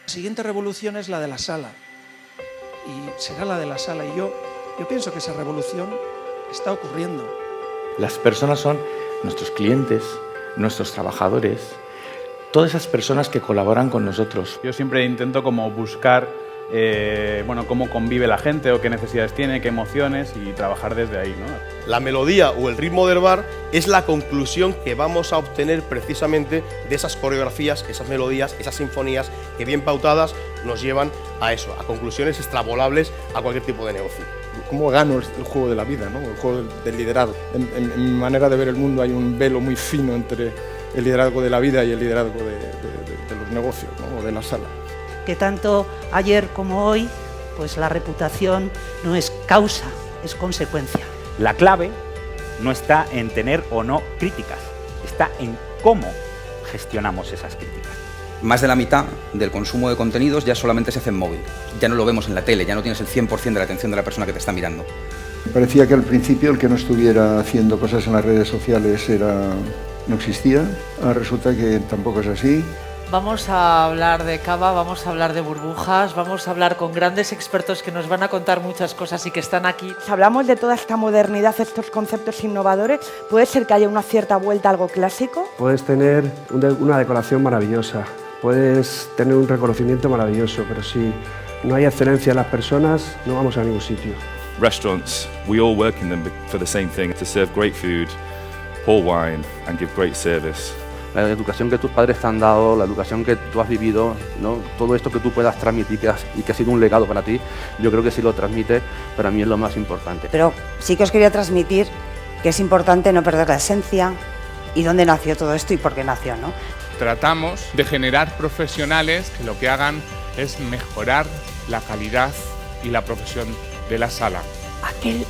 La siguiente revolución es la de la sala, y será la de la sala, y yo pienso que esa revolución está ocurriendo. Las personas son nuestros clientes, nuestros trabajadores, todas esas personas que colaboran con nosotros. Yo siempre intento como buscar cómo convive la gente o qué necesidades tiene, qué emociones, y trabajar desde ahí, ¿no? La melodía o el ritmo del bar es la conclusión que vamos a obtener precisamente de esas coreografías, esas melodías, esas sinfonías que bien pautadas nos llevan a eso, a conclusiones extrapolables a cualquier tipo de negocio. ¿Cómo gano el juego de la vida, ¿no? El juego del liderazgo? En mi manera de ver el mundo hay un velo muy fino entre el liderazgo de la vida y el liderazgo de los negocios, ¿no? O de la sala. Que tanto ayer como hoy, pues la reputación no es causa, es consecuencia. La clave no está en tener o no críticas, está en cómo gestionamos esas críticas. Más de la mitad del consumo de contenidos ya solamente se hace en móvil. Ya no lo vemos en la tele, ya no tienes el 100% de la atención de la persona que te está mirando. Parecía que al principio el que no estuviera haciendo cosas en las redes sociales no existía. Ahora resulta que tampoco es así. Vamos a hablar de cava, vamos a hablar de burbujas, vamos a hablar con grandes expertos que nos van a contar muchas cosas y que están aquí. Si hablamos de toda esta modernidad, estos conceptos innovadores, ¿puede ser que haya una cierta vuelta a algo clásico? Puedes tener una decoración maravillosa, puedes tener un reconocimiento maravilloso, pero si no hay excelencia en las personas, no vamos a ningún sitio. Restaurants, we all work in them for the same thing, to serve great food, pour wine and give great service. La educación que tus padres te han dado, la educación que tú has vivido, ¿no? Todo esto que tú puedas transmitir y que ha sido un legado para ti, yo creo que si lo transmites, para mí es lo más importante. Pero sí que os quería transmitir que es importante no perder la esencia y dónde nació todo esto y por qué nació, ¿no? Tratamos de generar profesionales que lo que hagan es mejorar la calidad y la profesión de la sala.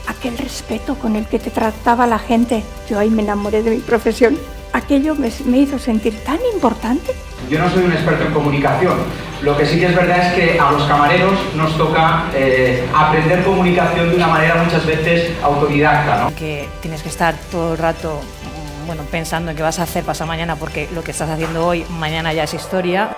Aquel respeto con el que te trataba la gente, yo ahí me enamoré de mi profesión. Aquello me hizo sentir tan importante. Yo no soy un experto en comunicación. Lo que sí que es verdad es que a los camareros nos toca aprender comunicación de una manera muchas veces autodidacta, ¿no? Que tienes que estar todo el rato pensando en qué vas a hacer pasado mañana, porque lo que estás haciendo hoy, mañana ya es historia.